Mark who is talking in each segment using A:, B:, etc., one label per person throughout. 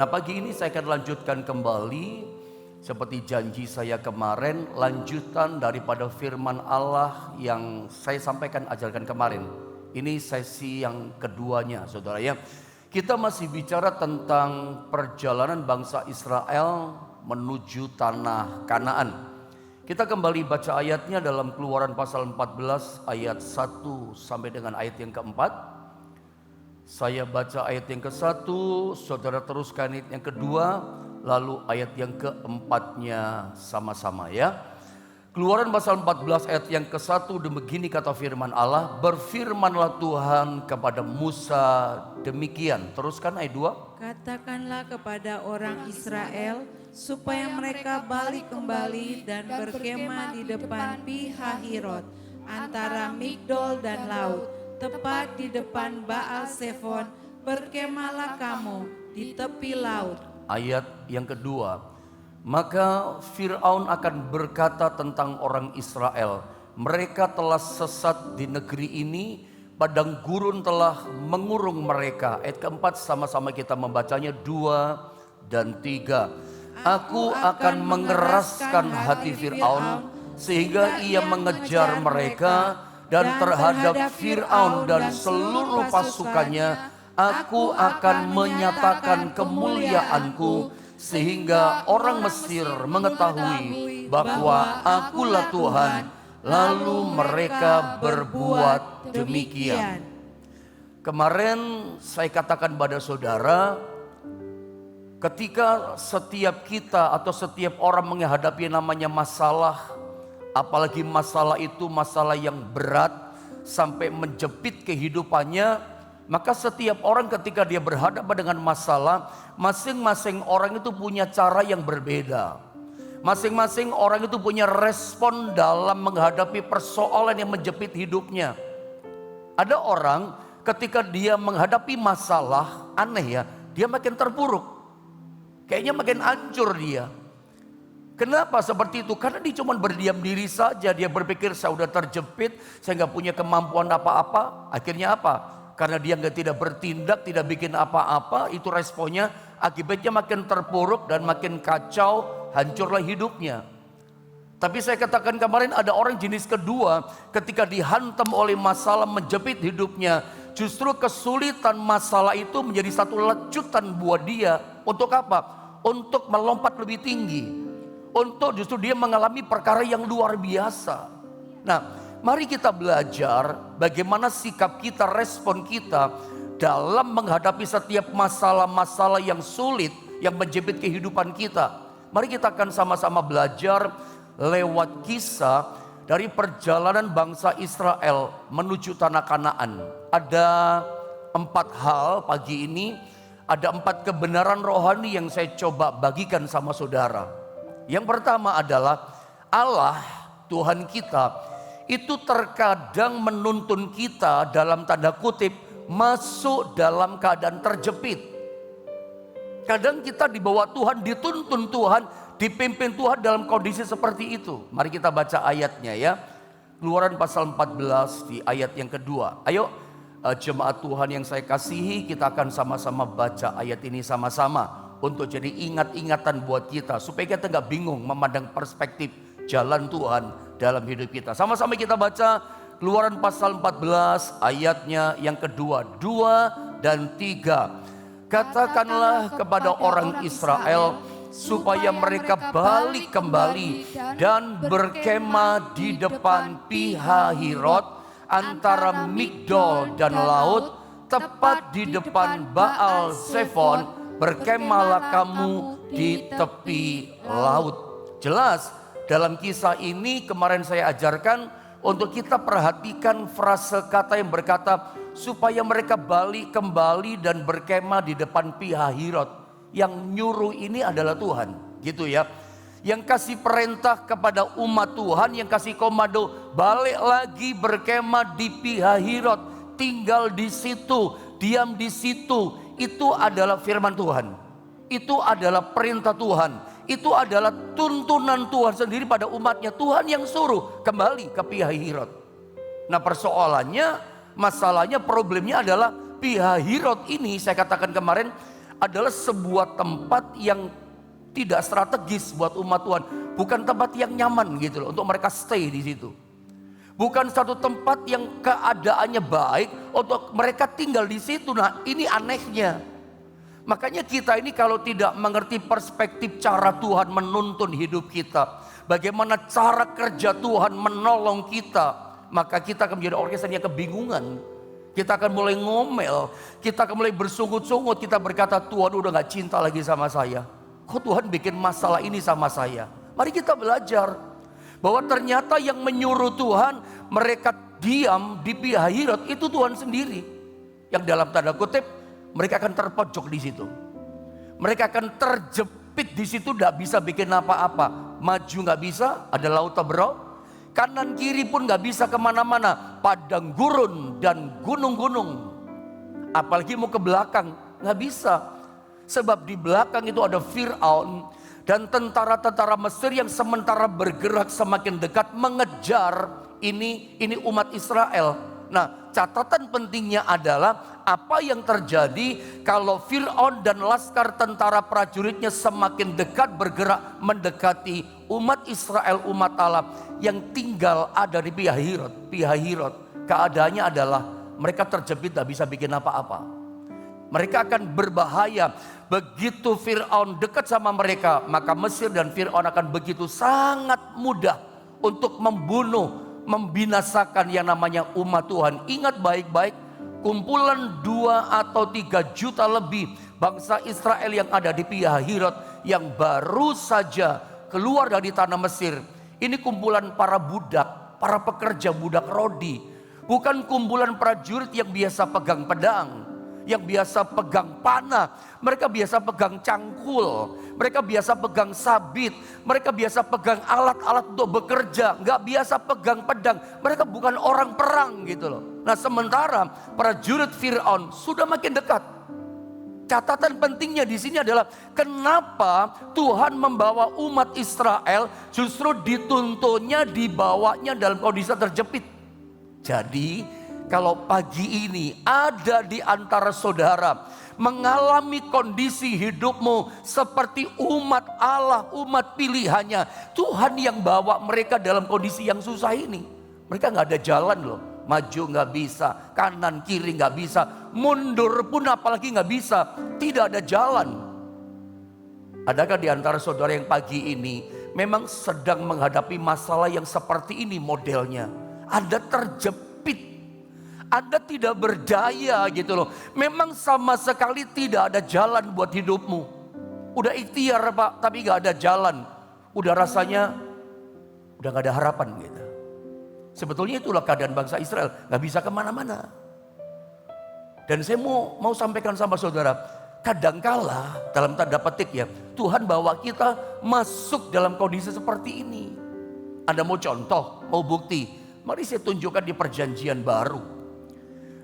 A: Nah, pagi ini saya akan lanjutkan kembali seperti janji saya kemarin, lanjutan daripada firman Allah yang saya sampaikan ajarkan kemarin. Ini sesi yang keduanya, saudara ya. Kita masih bicara tentang perjalanan bangsa Israel menuju tanah Kanaan. Kita kembali baca ayatnya dalam Keluaran pasal 14 ayat 1 sampai dengan ayat yang keempat. Saya baca ayat yang ke-1, saudara teruskan ayat yang kedua, lalu ayat yang keempatnya sama-sama ya. Keluaran pasal 14 ayat yang ke-1, begini kata firman Allah, berfirmanlah Tuhan kepada Musa demikian. Teruskan ayat 2.
B: Katakanlah kepada orang Israel supaya mereka balik kembali dan berkemah di depan Pi-hahirot antara Migdol dan laut, tepat di depan Baal Sefon. Berkemahlah kamu di tepi laut.
A: Ayat yang kedua, maka Fir'aun akan berkata tentang orang Israel, mereka telah sesat di negeri ini, padang gurun telah mengurung mereka. Ayat keempat sama-sama kita membacanya 2 dan 3. Aku akan mengeraskan hati Fir'aun sehingga ia mengejar mereka, dan terhadap Fir'aun dan seluruh pasukannya aku akan menyatakan kemuliaanku, sehingga orang Mesir mengetahui bahwa akulah Tuhan. Lalu mereka berbuat demikian. Kemarin saya katakan pada saudara, ketika setiap kita atau setiap orang menghadapi namanya masalah, apalagi masalah itu masalah yang berat sampai menjepit kehidupannya, maka setiap orang ketika dia berhadapan dengan masalah, masing-masing orang itu punya cara yang berbeda. Masing-masing orang itu punya respon dalam menghadapi persoalan yang menjepit hidupnya. Ada orang ketika dia menghadapi masalah, aneh ya, dia makin terpuruk. Kayaknya makin hancur dia. Kenapa seperti itu? Karena dia cuma berdiam diri saja. Dia berpikir saya sudah terjepit, saya nggak punya kemampuan apa-apa. Akhirnya apa? Karena dia tidak bertindak, tidak bikin apa-apa, itu responnya akibatnya makin terpuruk dan makin kacau, hancurlah hidupnya. Tapi saya katakan kemarin ada orang jenis kedua, ketika dihantam oleh masalah menjepit hidupnya, justru kesulitan masalah itu menjadi satu lecutan buat dia. Untuk apa? Untuk melompat lebih tinggi. Untuk justru dia mengalami perkara yang luar biasa. Nah, mari kita belajar bagaimana sikap kita, respon kita dalam menghadapi setiap masalah-masalah yang sulit yang menjepit kehidupan kita. Mari kita akan sama-sama belajar lewat kisah dari perjalanan bangsa Israel menuju tanah Kanaan. Ada 4 hal pagi ini, ada 4 kebenaran rohani yang saya coba bagikan sama saudara. Yang pertama adalah Allah, Tuhan kita, itu terkadang menuntun kita dalam tanda kutip masuk dalam keadaan terjepit. Kadang kita dibawa Tuhan, dituntun Tuhan, dipimpin Tuhan dalam kondisi seperti itu. Mari kita baca ayatnya ya. Keluaran pasal 14 di ayat yang kedua. Ayo jemaat Tuhan yang saya kasihi, kita akan sama-sama baca ayat ini sama-sama. Untuk jadi ingat-ingatan buat kita, supaya kita gak bingung memandang perspektif jalan Tuhan dalam hidup kita. Sama-sama kita baca Keluaran pasal 14 ayatnya yang kedua, 2 dan 3. Katakanlah kepada orang Israel supaya mereka balik kembali dan berkemah di depan Pi-hahirot antara Migdol dan laut, tepat di depan Baal Sefon. Berkemahlah kamu di tepi laut. Jelas dalam kisah ini kemarin saya ajarkan untuk kita perhatikan frase kata yang berkata supaya mereka balik kembali dan berkemah di depan Pi-hahirot. Yang nyuruh ini adalah Tuhan, gitu ya. Yang kasih perintah kepada umat Tuhan, yang kasih komando balik lagi berkemah di Pi-hahirot, tinggal di situ, diam di situ. Itu adalah firman Tuhan. Itu adalah perintah Tuhan. Itu adalah tuntunan Tuhan sendiri pada umatnya. Tuhan yang suruh kembali ke Pi-hahirot. Nah persoalannya, masalahnya, problemnya adalah Pi-hahirot ini saya katakan kemarin adalah sebuah tempat yang tidak strategis buat umat Tuhan. Bukan tempat yang nyaman gitu loh untuk mereka stay di situ. Bukan satu tempat yang keadaannya baik untuk mereka tinggal di situ. Nah, ini anehnya. Makanya kita ini kalau tidak mengerti perspektif cara Tuhan menuntun hidup kita, bagaimana cara kerja Tuhan menolong kita, maka kita akan menjadi orang yang kebingungan. Kita akan mulai ngomel, kita akan mulai bersungut-sungut, kita berkata, Tuhan udah gak cinta lagi sama saya. Kok Tuhan bikin masalah ini sama saya? Mari kita belajar bahwa ternyata yang menyuruh Tuhan mereka diam di Pi-hahiroth itu Tuhan sendiri. Yang dalam tanda kutip mereka akan terpojok di situ. Mereka akan terjepit di situ, tidak bisa bikin apa-apa. Maju nggak bisa, ada laut Tobruk. Kanan kiri pun nggak bisa kemana-mana, padang gurun dan gunung-gunung. Apalagi mau ke belakang, nggak bisa. Sebab di belakang itu ada Fir'aun dan tentara-tentara Mesir yang sementara bergerak semakin dekat mengejar ini umat Israel. Nah, catatan pentingnya adalah apa yang terjadi kalau Fir'aun dan laskar tentara prajuritnya semakin dekat bergerak mendekati umat Israel, umat Allah yang tinggal ada di Pi-hahiroth. Pi-hahiroth keadaannya adalah mereka terjepit, tidak bisa bikin apa-apa. Mereka akan berbahaya. Begitu Fir'aun dekat sama mereka, maka Mesir dan Fir'aun akan begitu sangat mudah untuk membunuh, membinasakan yang namanya umat Tuhan. Ingat baik-baik, kumpulan 2 atau 3 juta lebih bangsa Israel yang ada di Pi-hahiroth yang baru saja keluar dari tanah Mesir. Ini kumpulan para budak, para pekerja budak rodi. Bukan kumpulan prajurit yang biasa pegang pedang, yang biasa pegang panah. Mereka biasa pegang cangkul, mereka biasa pegang sabit, mereka biasa pegang alat-alat untuk bekerja, nggak biasa pegang pedang. Mereka bukan orang perang gitu loh. Nah, sementara prajurit Fir'aun sudah makin dekat. Catatan pentingnya di sini adalah kenapa Tuhan membawa umat Israel justru dituntunnya, dibawanya dalam kondisi terjepit. Jadi kalau pagi ini ada di antara saudara mengalami kondisi hidupmu seperti umat Allah, umat pilihannya, Tuhan yang bawa mereka dalam kondisi yang susah ini. Mereka gak ada jalan loh, maju gak bisa, kanan kiri gak bisa, mundur pun apalagi gak bisa, tidak ada jalan. Adakah di antara saudara yang pagi ini memang sedang menghadapi masalah yang seperti ini modelnya? Anda terjepit, Anda tidak berdaya gitu loh. Memang sama sekali tidak ada jalan buat hidupmu. Udah ikhtiar Pak, tapi gak ada jalan. Udah rasanya, udah gak ada harapan gitu. Sebetulnya itulah keadaan bangsa Israel, gak bisa kemana-mana. Dan saya mau sampaikan sama saudara, kadangkala dalam tanda petik ya, Tuhan bawa kita masuk dalam kondisi seperti ini. Anda mau contoh, mau bukti? Mari saya tunjukkan di perjanjian baru.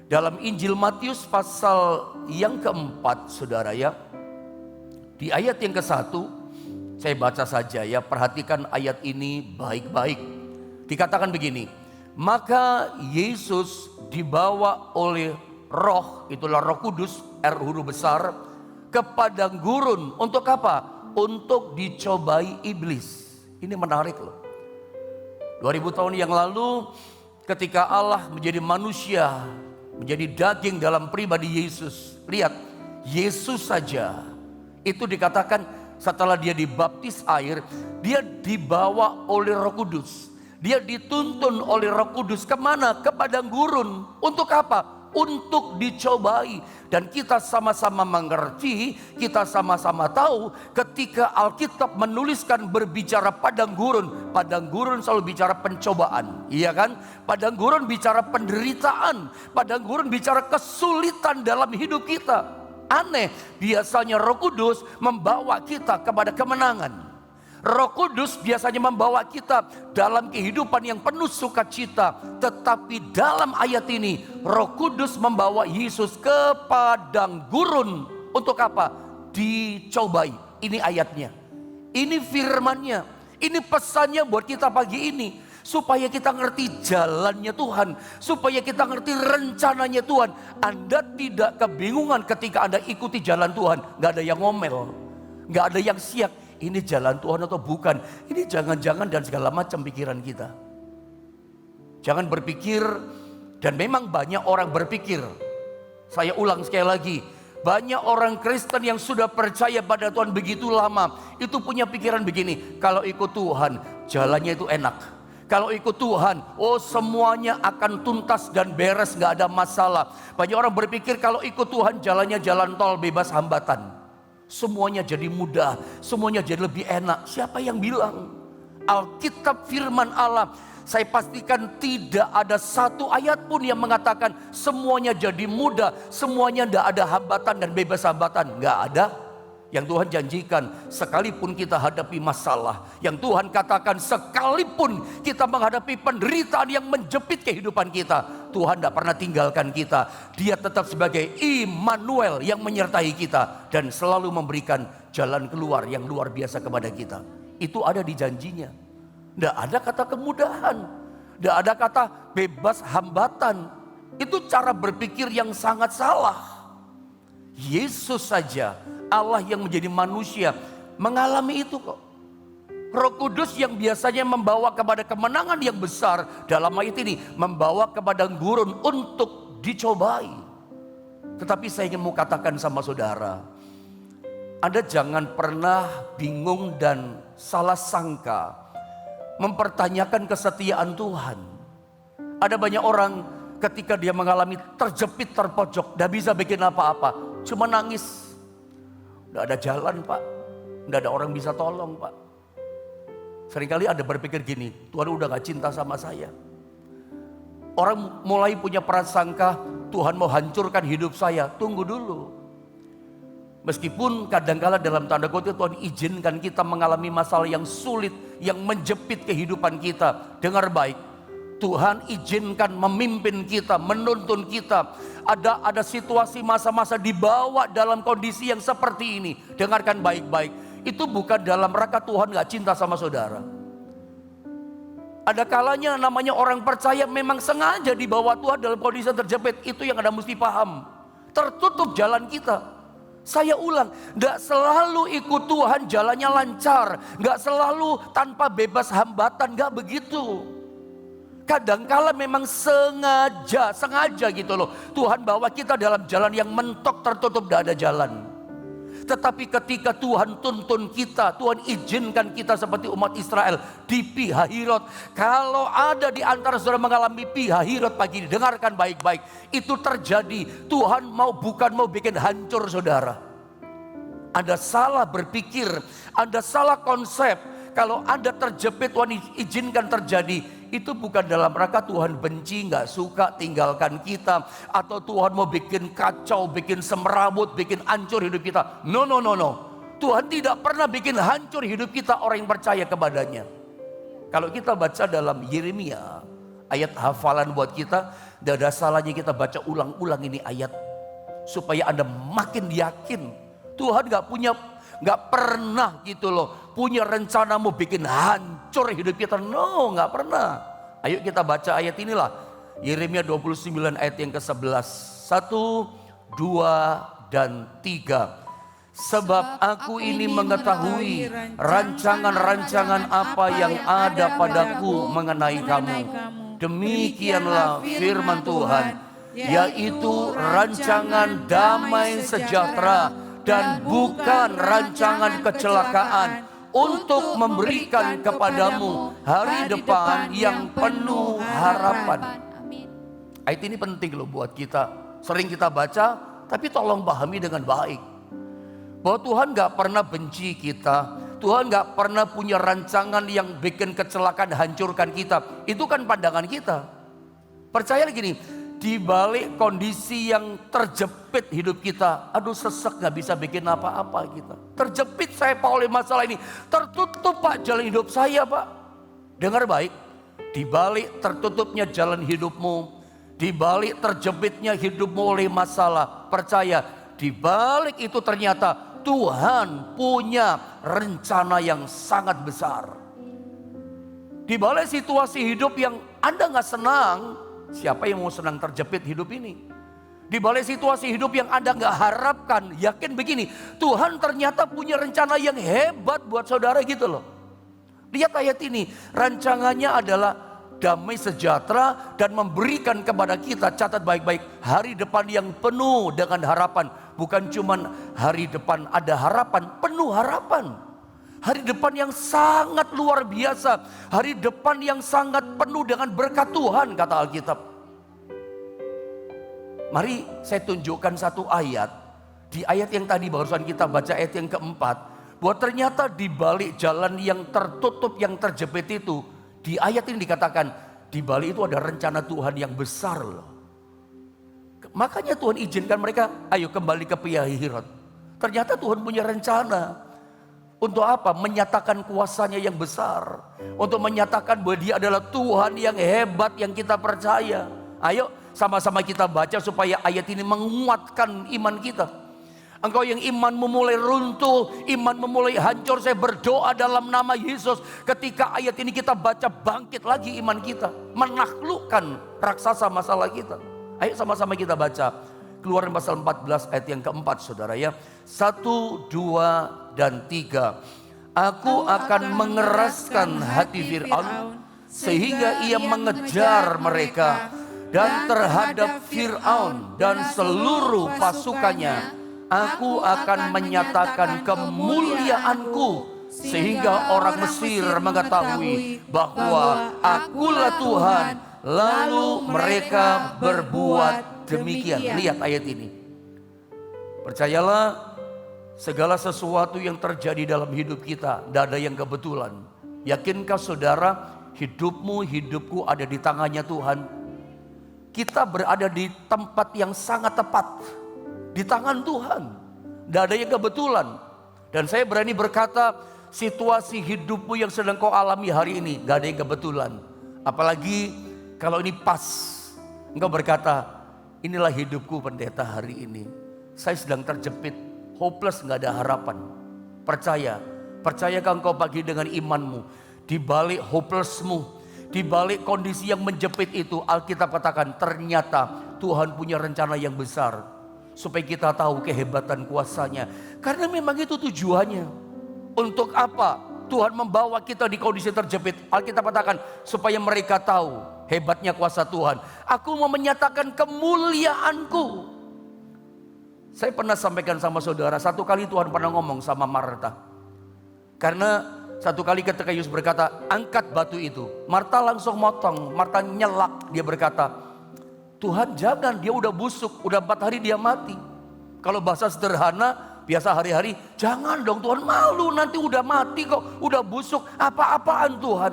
A: Dalam Injil Matius pasal yang keempat saudara ya. Di ayat yang ke-1, saya baca saja ya, perhatikan ayat ini baik-baik. Dikatakan begini, maka Yesus dibawa oleh Roh, itulah Roh Kudus, R huruf besar, ke padang gurun. Untuk apa? Untuk dicobai iblis. Ini menarik loh. 2000 tahun yang lalu ketika Allah menjadi manusia, menjadi daging dalam pribadi Yesus. Lihat, Yesus saja itu dikatakan setelah dia dibaptis air, dia dibawa oleh Roh Kudus. Dia dituntun oleh Roh Kudus kemana? Ke padang gurun. Untuk apa? Untuk dicobai. Dan kita sama-sama mengerti, kita sama-sama tahu ketika Alkitab menuliskan berbicara padang gurun selalu bicara pencobaan, iya kan? Padang gurun bicara penderitaan, padang gurun bicara kesulitan dalam hidup kita. Aneh, biasanya Roh Kudus membawa kita kepada kemenangan. Roh Kudus biasanya membawa kita dalam kehidupan yang penuh sukacita. Tetapi dalam ayat ini Roh Kudus membawa Yesus ke padang gurun. Untuk apa? Dicobai. Ini ayatnya, ini firmannya, ini pesannya buat kita pagi ini. supaya kita ngerti jalannya Tuhan, supaya kita ngerti rencananya Tuhan. Anda tidak kebingungan ketika Anda ikuti jalan Tuhan. Gak ada yang ngomel, gak ada yang siak. Ini jalan Tuhan atau bukan? Ini jangan-jangan dan segala macam pikiran kita. Jangan berpikir, dan memang banyak orang berpikir. Saya ulang sekali lagi, banyak orang Kristen yang sudah percaya pada Tuhan begitu lama, itu punya pikiran begini, kalau ikut Tuhan jalannya itu enak. Kalau ikut Tuhan, oh semuanya akan tuntas dan beres, gak ada masalah. Banyak orang berpikir kalau ikut Tuhan jalannya jalan tol bebas hambatan. Semuanya jadi mudah, semuanya jadi lebih enak. Siapa yang bilang? Alkitab firman Allah, saya pastikan tidak ada satu ayat pun yang mengatakan semuanya jadi mudah, semuanya tidak ada hambatan dan bebas hambatan. Nggak ada. Yang Tuhan janjikan, sekalipun kita hadapi masalah, yang Tuhan katakan sekalipun kita menghadapi penderitaan yang menjepit kehidupan kita, Tuhan tidak pernah tinggalkan kita. Dia tetap sebagai Immanuel yang menyertai kita dan selalu memberikan jalan keluar yang luar biasa kepada kita. Itu ada di janjinya. Tidak ada kata kemudahan, tidak ada kata bebas hambatan. Itu cara berpikir yang sangat salah. Yesus saja, Allah yang menjadi manusia, mengalami itu kok. Roh Kudus yang biasanya membawa kepada kemenangan yang besar, dalam ayat ini membawa kepada gurun untuk dicobai. Tetapi saya ingin mau katakan sama saudara, Anda jangan pernah bingung dan salah sangka mempertanyakan kesetiaan Tuhan. Ada banyak orang ketika dia mengalami terjepit, terpojok, tidak bisa bikin apa-apa, cuma nangis. Tidak ada jalan Pak, tidak ada orang bisa tolong Pak. Seringkali Anda berpikir gini, Tuhan udah gak cinta sama saya. Orang mulai punya prasangka Tuhan mau hancurkan hidup saya. Tunggu dulu. Meskipun kadangkala dalam tanda kutip Tuhan izinkan kita mengalami masalah yang sulit, yang menjepit kehidupan kita. Dengar baik, Tuhan izinkan memimpin kita, menuntun kita. Ada situasi masa-masa dibawa dalam kondisi yang seperti ini. Dengarkan baik-baik, itu bukan dalam rangka Tuhan gak cinta sama saudara. Ada kalanya namanya orang percaya memang sengaja dibawa Tuhan dalam kondisi terjepit. Itu yang Anda mesti paham. Tertutup jalan kita. Saya ulang, gak selalu ikut Tuhan jalannya lancar, gak selalu tanpa bebas hambatan, gak begitu. Kadangkala memang sengaja gitu loh. Tuhan bawa kita dalam jalan yang mentok, tertutup, gak ada jalan. Tetapi ketika Tuhan tuntun kita, Tuhan izinkan kita seperti umat Israel di Pihahirot. Kalau ada di antara saudara mengalami Pihahirot pagi ini, dengarkan baik-baik. Itu terjadi, Tuhan bukan mau bikin hancur saudara. Anda salah berpikir, Anda salah konsep. Kalau Anda terjepit, Tuhan izinkan terjadi. Itu bukan dalam rangka Tuhan benci, gak suka, tinggalkan kita. Atau Tuhan mau bikin kacau, bikin semerawut, bikin hancur hidup kita. No. Tuhan tidak pernah bikin hancur hidup kita orang yang percaya kepadanya. Kalau kita baca dalam Yeremia, ayat hafalan buat kita, tidak ada salahnya kita baca ulang-ulang ini ayat. Supaya Anda makin yakin Tuhan gak pernah gitu loh punya rencana mau bikin hancur hidup kita. No, gak pernah. Ayo kita baca ayat inilah. Yeremia 29 ayat yang ke-11. 1, 2, dan 3. Sebab aku ini mengetahui rancangan-rancangan apa yang ada padaku mengenai kamu. Demikianlah firman Tuhan, yaitu rancangan damai sejahtera dan bukan rancangan kecelakaan, untuk memberikan kepadamu hari depan yang penuh harapan. Ayat ini penting loh buat kita. Sering kita baca, tapi tolong pahami dengan baik. Bahwa Tuhan gak pernah benci kita. Tuhan gak pernah punya rancangan yang bikin kecelakaan, hancurkan kita. Itu kan pandangan kita. Percayalah gini, di balik kondisi yang terjepit hidup kita, aduh sesek gak bisa bikin apa-apa kita. Terjepit saya Pak oleh masalah ini, tertutup Pak jalan hidup saya Pak. Dengar baik, di balik tertutupnya jalan hidupmu, di balik terjepitnya hidupmu oleh masalah, percaya di balik itu ternyata Tuhan punya rencana yang sangat besar. Di balik situasi hidup yang Anda nggak senang, siapa yang mau senang terjepit hidup ini? Di balik situasi hidup yang Anda nggak harapkan, yakin begini, Tuhan ternyata punya rencana yang hebat buat saudara gitu loh. Lihat ayat ini, rancangannya adalah damai sejahtera dan memberikan kepada kita, catat baik-baik, hari depan yang penuh dengan harapan. Bukan cuman hari depan ada harapan, penuh harapan. Hari depan yang sangat luar biasa, hari depan yang sangat penuh dengan berkat Tuhan, kata Alkitab. Mari saya tunjukkan satu ayat. Di ayat yang tadi barusan kita baca, ayat yang keempat, bahwa ternyata di balik jalan yang tertutup, yang terjepit itu, di ayat ini dikatakan, di balik itu ada rencana Tuhan yang besar loh. Makanya Tuhan izinkan mereka, ayo kembali ke Pihahirot. Ternyata Tuhan punya rencana. Untuk apa? Menyatakan kuasanya yang besar. Untuk menyatakan bahwa dia adalah Tuhan yang hebat, yang kita percaya. Ayo sama-sama kita baca supaya ayat ini menguatkan iman kita. Engkau yang iman memulai runtuh, iman memulai hancur, saya berdoa dalam nama Yesus. Ketika ayat ini kita baca, bangkit lagi iman kita, menaklukkan raksasa masalah kita. Ayo sama-sama kita baca Keluaran pasal 14 ayat yang keempat, saudara ya. 1, 2, dan 3. Aku akan mengeraskan hati Fir'aun sehingga ia mengejar mereka, dan terhadap Fir'aun dan seluruh pasukannya aku akan menyatakan kemuliaanku, sehingga orang Mesir mengetahui bahwa akulah Tuhan. Lalu mereka berbuat demikian. Lihat ayat ini. Percayalah, segala sesuatu yang terjadi dalam hidup kita, tidak ada yang kebetulan. Yakinkah saudara, hidupmu, hidupku ada di tangannya Tuhan? Kita berada di tempat yang sangat tepat, di tangan Tuhan. Tidak ada yang kebetulan. Dan saya berani berkata, situasi hidupmu yang sedang kau alami hari ini, tidak ada yang kebetulan. Apalagi kalau ini pas, engkau berkata, inilah hidupku pendeta hari ini. Saya sedang terjepit, hopeless, nggak ada harapan. Percayakah engkau pagi dengan imanmu? Di balik hopelessmu, di balik kondisi yang menjepit itu, Alkitab katakan ternyata Tuhan punya rencana yang besar. Supaya kita tahu kehebatan kuasanya. Karena memang itu tujuannya. Untuk apa Tuhan membawa kita di kondisi terjepit? Alkitab katakan supaya mereka tahu hebatnya kuasa Tuhan. Aku mau menyatakan kemuliaanku. Saya pernah sampaikan sama saudara, satu kali Tuhan pernah ngomong sama Marta. Karena satu kali ketika Yesus berkata, angkat batu itu, Marta langsung motong. Marta nyelak, dia berkata, Tuhan jangan, dia udah busuk, udah 4 hari dia mati. Kalau bahasa sederhana, biasa hari-hari, jangan dong Tuhan, malu nanti udah mati kok, udah busuk, apa-apaan Tuhan.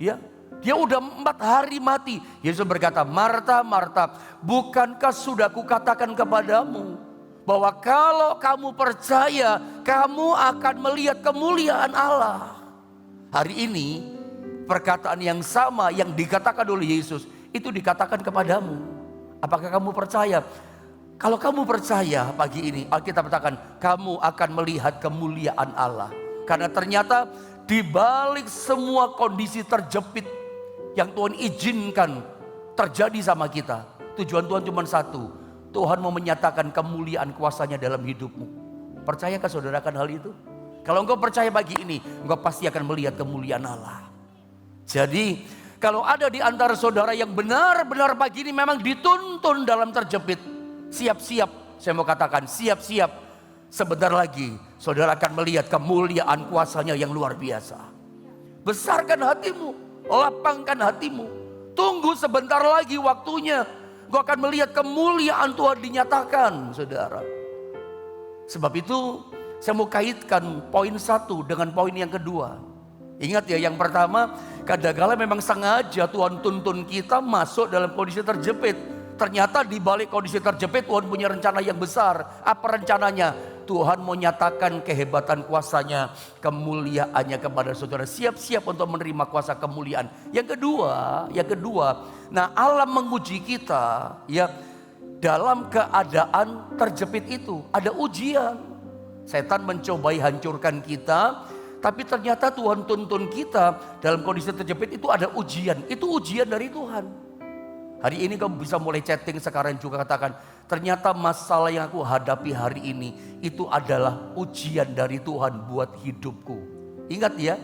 A: Ya, dia udah 4 hari mati. Yesus berkata, Marta, Marta, bukankah sudah kukatakan kepadamu bahwa kalau kamu percaya, kamu akan melihat kemuliaan Allah. Hari ini perkataan yang sama yang dikatakan oleh Yesus itu dikatakan kepadamu. Apakah kamu percaya? Kalau kamu percaya pagi ini, Alkitab katakan kamu akan melihat kemuliaan Allah. Karena ternyata di balik semua kondisi terjepit yang Tuhan izinkan terjadi sama kita, tujuan Tuhan cuma satu. Tuhan mau menyatakan kemuliaan kuasanya dalam hidupmu. Percayakah saudara akan hal itu? Kalau engkau percaya pagi ini, engkau pasti akan melihat kemuliaan Allah. Jadi kalau ada di antara saudara yang benar-benar pagi ini memang dituntun dalam terjepit, siap-siap, saya mau katakan siap-siap. Sebentar lagi saudara akan melihat kemuliaan kuasanya yang luar biasa. Besarkan hatimu, lapangkan hatimu. Tunggu sebentar lagi waktunya. Kau akan melihat kemuliaan Tuhan dinyatakan, saudara. Sebab itu saya mau kaitkan poin 1 dengan poin yang kedua. Ingat ya, yang pertama, kadang-kala memang sengaja Tuhan tuntun kita masuk dalam kondisi terjepit. Ternyata di balik kondisi terjepit Tuhan punya rencana yang besar. Apa rencananya? Tuhan mau nyatakan kehebatan kuasanya, kemuliaannya kepada saudara. Siap-siap untuk menerima kuasa kemuliaan. Yang kedua, nah Allah menguji kita ya dalam keadaan terjepit itu. Ada ujian. Setan mencobai hancurkan kita, Tapi ternyata Tuhan tuntun kita dalam kondisi terjepit itu ada ujian. Itu ujian dari Tuhan. Hari ini kamu bisa mulai chatting sekarang juga katakan, ternyata masalah yang aku hadapi hari ini itu adalah ujian dari Tuhan buat hidupku. Ingat ya,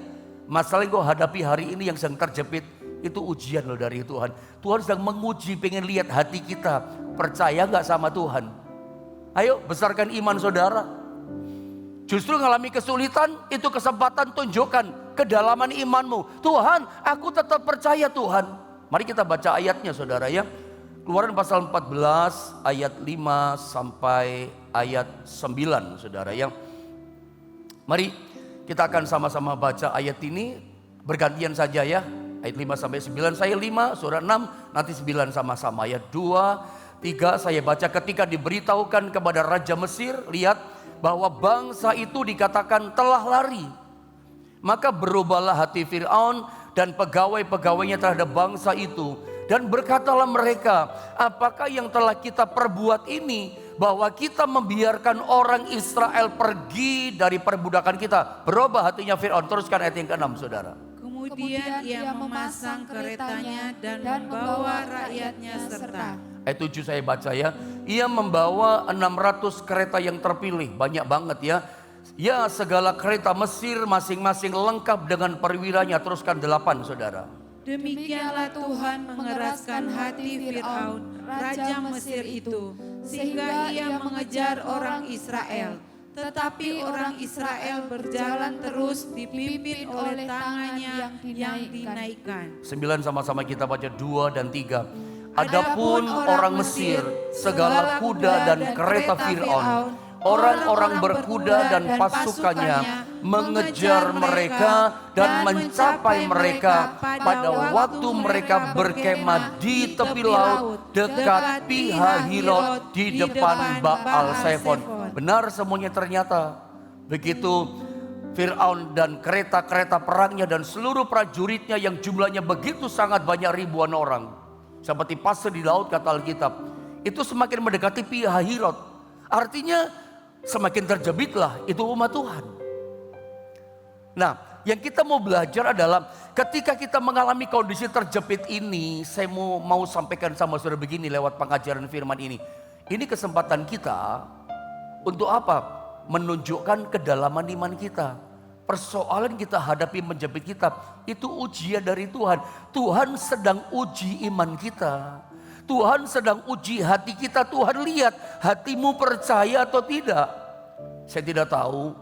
A: masalah yang kau hadapi hari ini yang sedang terjepit itu ujian loh dari Tuhan. Tuhan sedang menguji, pengen lihat hati kita. Percaya gak sama Tuhan? Ayo besarkan iman saudara. Justru mengalami kesulitan, itu kesempatan tunjukkan kedalaman imanmu. Tuhan, aku tetap percaya Tuhan. Mari kita baca ayatnya saudara ya. Keluaran pasal 14 ayat 5 sampai ayat 9 saudara ya. Mari kita akan sama-sama baca ayat ini bergantian saja ya. Ayat 5 sampai 9, saya 5, saudara 6, nanti 9 sama-sama. Ayat 2, 3 saya baca. Ketika diberitahukan kepada Raja Mesir, lihat bahwa bangsa itu dikatakan telah lari. Maka berubahlah hati Fir'aun dan pegawai-pegawainya terhadap bangsa itu. Dan berkatalah mereka, apakah yang telah kita perbuat ini, bahwa kita membiarkan orang Israel pergi dari perbudakan kita. Berubah hatinya Fir'aun. Teruskan ayat yang ke-6 saudara.
B: Kemudian ia memasang keretanya dan membawa rakyatnya serta.
A: Ayat 7 saya baca ya. Ia membawa 600 kereta yang terpilih. Banyak banget ya. Ya segala kereta Mesir masing-masing lengkap dengan perwiranya. Teruskan 8 saudara.
B: Demikianlah Tuhan mengeraskan hati Fir'aun, raja Mesir itu, sehingga ia mengejar orang Israel. Tetapi orang Israel berjalan terus dipimpin oleh tangannya yang dinaikkan.
A: 9 sama-sama kita baca 2 dan 3. Adapun orang Mesir, segala kuda dan kereta Fir'aun, orang-orang berkuda dan pasukannya mengejar mereka dan mencapai mereka pada waktu mereka berkemah di tepi laut dekat Pihahirot di depan Baal Zephon. Benar semuanya ternyata. Begitu Fir'aun dan kereta-kereta perangnya dan seluruh prajuritnya yang jumlahnya begitu sangat banyak ribuan orang, seperti pasir di laut kata Alkitab, itu semakin mendekati Pihahirot. Artinya semakin terjepitlah itu umat Tuhan. Nah, yang kita mau belajar adalah ketika kita mengalami kondisi terjepit ini, saya mau sampaikan sama saudara begini lewat pengajaran firman ini. Ini kesempatan kita untuk apa? Menunjukkan kedalaman iman kita. Persoalan kita hadapi menjepit kita itu ujian dari Tuhan. Tuhan sedang uji iman kita. Tuhan sedang uji hati kita. Tuhan lihat hatimu percaya atau tidak. Saya tidak tahu,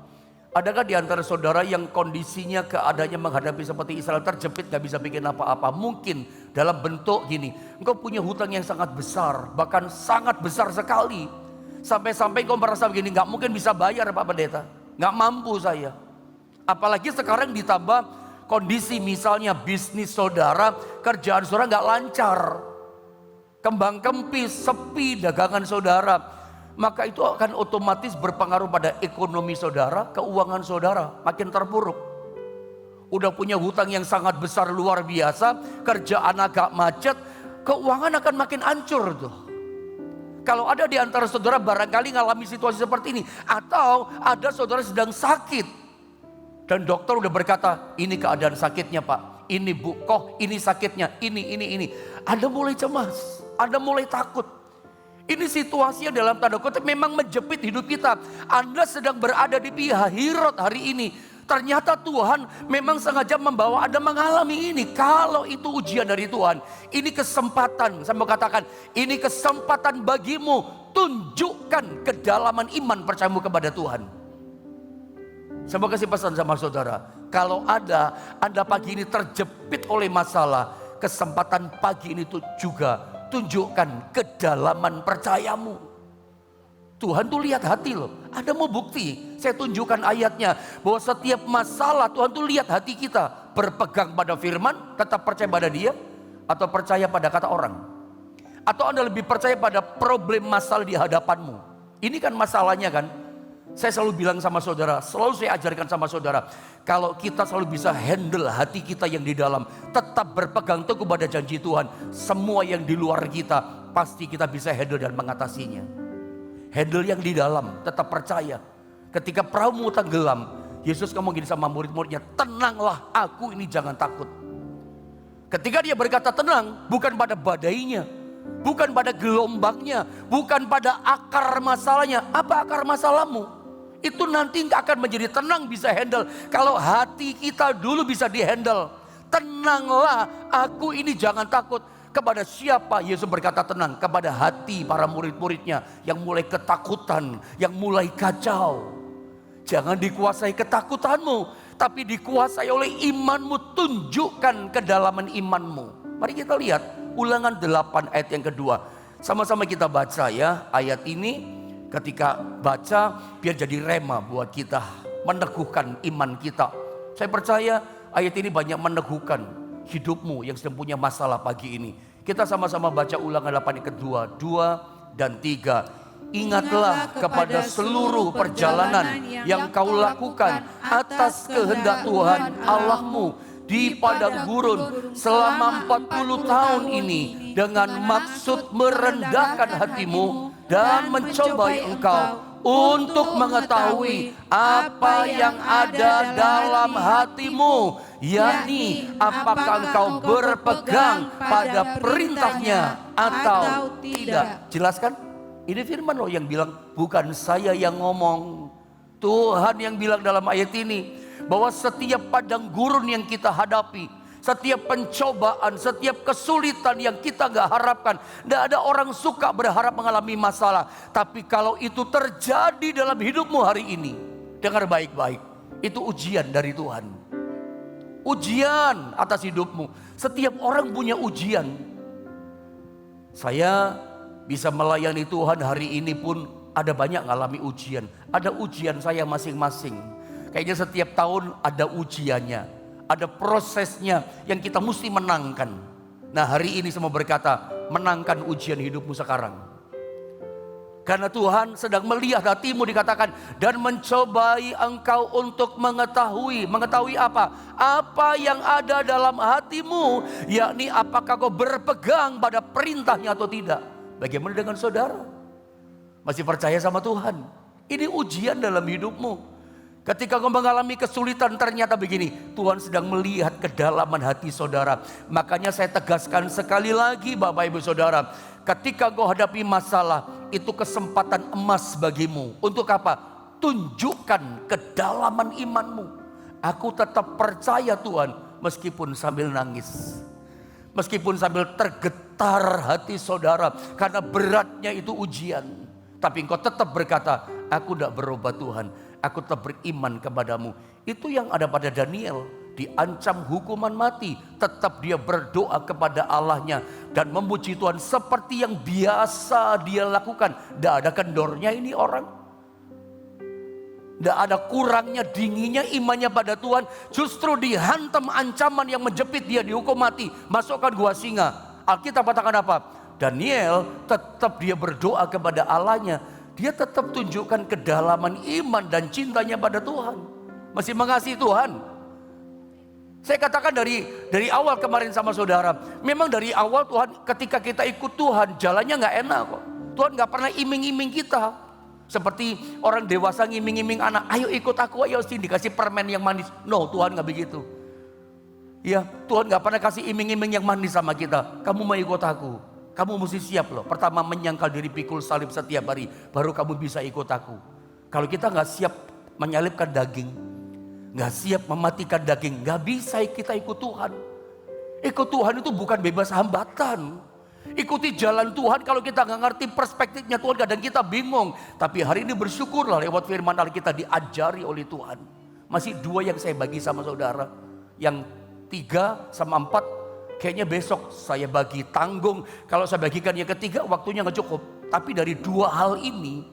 A: adakah di antara saudara yang kondisinya keadaannya menghadapi seperti Israel, terjepit gak bisa bikin apa-apa. Mungkin dalam bentuk gini, engkau punya hutang yang sangat besar, bahkan sangat besar sekali. Sampai-sampai engkau merasa begini, gak mungkin bisa bayar Pak Pendeta, gak mampu saya. Apalagi sekarang ditambah kondisi misalnya bisnis saudara, kerjaan saudara gak lancar, kembang kempis, sepi dagangan saudara, maka itu akan otomatis berpengaruh pada ekonomi saudara, keuangan saudara makin terpuruk. Udah punya hutang yang sangat besar luar biasa, kerjaan agak macet, keuangan akan makin hancur tuh. Kalau ada di antara saudara barangkali ngalami situasi seperti ini, atau ada saudara sedang sakit dan dokter udah berkata, ini keadaan sakitnya Pak, ini Bu, kok ini sakitnya, ini. Anda mulai cemas, Anda mulai takut. Ini situasinya dalam tanda kutip memang menjepit hidup kita. Anda sedang berada di Pihahirot hari ini. Ternyata Tuhan memang sengaja membawa Anda mengalami ini. Kalau itu ujian dari Tuhan, ini kesempatan. Saya mau katakan, ini kesempatan bagimu. Tunjukkan kedalaman iman percayamu kepada Tuhan. Saya mau kasih pesan sama saudara. Kalau ada Anda pagi ini terjepit oleh masalah, kesempatan pagi ini tuh juga tunjukkan kedalaman percayamu. Tuhan tuh lihat hati loh. Ada mau bukti? Saya tunjukkan ayatnya. Bahwa setiap masalah Tuhan tuh lihat hati kita. Berpegang pada firman, tetap percaya pada dia. Atau percaya pada kata orang. Atau Anda lebih percaya pada problem masalah di hadapanmu. Ini kan masalahnya kan. Saya selalu bilang sama saudara, selalu saya ajarkan sama saudara. Kalau kita selalu bisa handle hati kita yang di dalam, tetap berpegang teguh pada janji Tuhan. Semua yang di luar kita, pasti kita bisa handle dan mengatasinya. Handle yang di dalam, tetap percaya. Ketika perahumu tenggelam, Yesus ngomong gini sama murid-muridnya, tenanglah, aku ini jangan takut. Ketika dia berkata tenang, bukan pada badainya, bukan pada gelombangnya, bukan pada akar masalahnya. Apa akar masalahmu? Itu nanti nggak akan menjadi tenang, bisa handle kalau hati kita dulu bisa dihandle. Tenanglah, aku ini jangan takut. Kepada siapa Yesus berkata tenang? Kepada hati para murid-muridnya yang mulai ketakutan, yang mulai kacau. Jangan dikuasai ketakutanmu, tapi dikuasai oleh imanmu. Tunjukkan kedalaman imanmu. Mari kita lihat Ulangan 8 ayat yang kedua. Sama-sama kita baca ya ayat ini. Ketika baca biar jadi rema buat kita, meneguhkan iman kita. Saya percaya ayat ini banyak meneguhkan hidupmu yang sedang punya masalah pagi ini. Kita sama-sama baca Ulangan 8 yang kedua, 2 dan 3. Ingatlah kepada seluruh perjalanan yang kau lakukan atas kehendak Tuhan Allahmu di padang gurun selama 40 tahun ini dengan maksud merendahkan hatimu dan mencobai engkau untuk mengetahui apa yang ada dalam hatimu, yakni apakah engkau berpegang pada perintahnya atau tidak. Jelaskan? Ini firman loh yang bilang, bukan saya yang ngomong. Tuhan yang bilang dalam ayat ini bahwa setiap padang gurun yang kita hadapi, setiap pencobaan, setiap kesulitan yang kita gak harapkan. Gak ada orang suka berharap mengalami masalah. Tapi kalau itu terjadi dalam hidupmu hari ini, dengar baik-baik, itu ujian dari Tuhan. Ujian atas hidupmu. Setiap orang punya ujian. Saya bisa melayani Tuhan hari ini pun ada banyak ngalami ujian. Ada ujian saya masing-masing. Kayaknya setiap tahun ada ujiannya, ada prosesnya yang kita mesti menangkan. Nah hari ini semua berkata, menangkan ujian hidupmu sekarang. Karena Tuhan sedang melihat hatimu, dikatakan, dan mencobai engkau untuk mengetahui. Mengetahui apa? Apa yang ada dalam hatimu, yakni apakah kau berpegang pada perintahnya atau tidak. Bagaimana dengan saudara? Masih percaya sama Tuhan? Ini ujian dalam hidupmu. Ketika kau mengalami kesulitan, ternyata begini, Tuhan sedang melihat kedalaman hati saudara. Makanya saya tegaskan sekali lagi Bapak Ibu Saudara, ketika kau hadapi masalah, itu kesempatan emas bagimu. Untuk apa? Tunjukkan kedalaman imanmu. Aku tetap percaya Tuhan, meskipun sambil nangis. Meskipun sambil tergetar hati saudara, karena beratnya itu ujian. Tapi engkau tetap berkata, aku tidak berubah Tuhan. Aku tetap beriman kepadamu. Itu yang ada pada Daniel. Diancam hukuman mati, tetap dia berdoa kepada Allahnya. Dan memuji Tuhan seperti yang biasa dia lakukan. Tidak ada kendornya ini orang. Tidak ada kurangnya, dinginnya imannya pada Tuhan. Justru dihantam ancaman yang menjepit dia, dihukum mati, masukkan gua singa. Alkitab katakan apa? Daniel tetap dia berdoa kepada Allahnya. Dia tetap tunjukkan kedalaman iman dan cintanya pada Tuhan. Masih mengasihi Tuhan. Saya katakan dari awal kemarin sama saudara, memang dari awal Tuhan, ketika kita ikut Tuhan, jalannya gak enak kok. Tuhan gak pernah iming-iming kita. Seperti orang dewasa ngiming-ngiming anak, ayo ikut aku, ayo sini dikasih permen yang manis. No, Tuhan gak begitu. Ya, Tuhan gak pernah kasih iming-iming yang manis sama kita. Kamu mau ikut aku, kamu mesti siap loh. Pertama menyangkal diri, pikul salib setiap hari, baru kamu bisa ikut aku. Kalau kita gak siap menyalibkan daging, gak siap mematikan daging, gak bisa kita ikut Tuhan. Ikut Tuhan itu bukan bebas hambatan. Ikuti jalan Tuhan, kalau kita gak ngerti perspektifnya Tuhan, kadang kita bingung. Tapi hari ini bersyukurlah lewat firman Allah kita diajari oleh Tuhan. Masih 2 yang saya bagi sama saudara. Yang 3 sama 4 kayaknya besok saya bagi, tanggung. Kalau saya bagikan yang ketiga waktunya gak cukup. Tapi dari 2 hal ini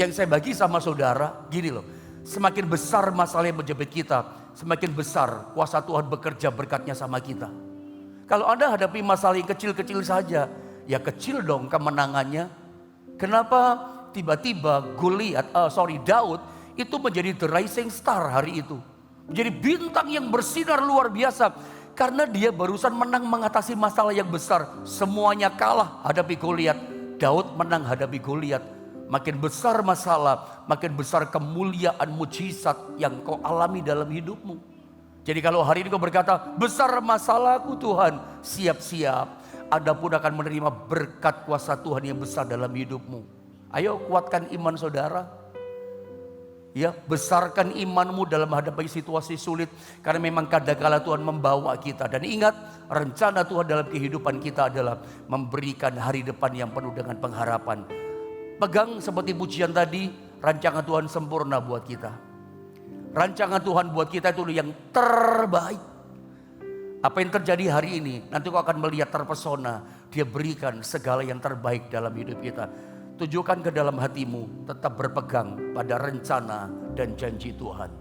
A: yang saya bagi sama saudara, gini loh. Semakin besar masalah yang menjepit kita, semakin besar kuasa Tuhan bekerja berkatnya sama kita. Kalau Anda hadapi masalah yang kecil-kecil saja, ya kecil dong kemenangannya. Kenapa tiba-tiba Daud itu menjadi the rising star hari itu. Menjadi bintang yang bersinar luar biasa. Karena dia barusan menang mengatasi masalah yang besar. Semuanya kalah hadapi Goliat. Daud menang hadapi Goliat. makin besar masalah, makin besar kemuliaan mujizat yang kau alami dalam hidupmu. Jadi kalau hari ini kau berkata, besar masalahku Tuhan, siap-siap. Anda pun akan menerima berkat kuasa Tuhan yang besar dalam hidupmu. Ayo kuatkan iman saudara. Ya, besarkan imanmu dalam menghadapi situasi sulit. Karena memang kadangkala Tuhan membawa kita. Dan ingat, rencana Tuhan dalam kehidupan kita adalah memberikan hari depan yang penuh dengan pengharapan. Pegang seperti pujian tadi, rancangan Tuhan sempurna buat kita. Rancangan Tuhan buat kita itu yang terbaik. Apa yang terjadi hari ini, nanti kau akan melihat terpesona. Dia berikan segala yang terbaik dalam hidup kita. Tujukan ke dalam hatimu, tetap berpegang pada rencana dan janji Tuhan.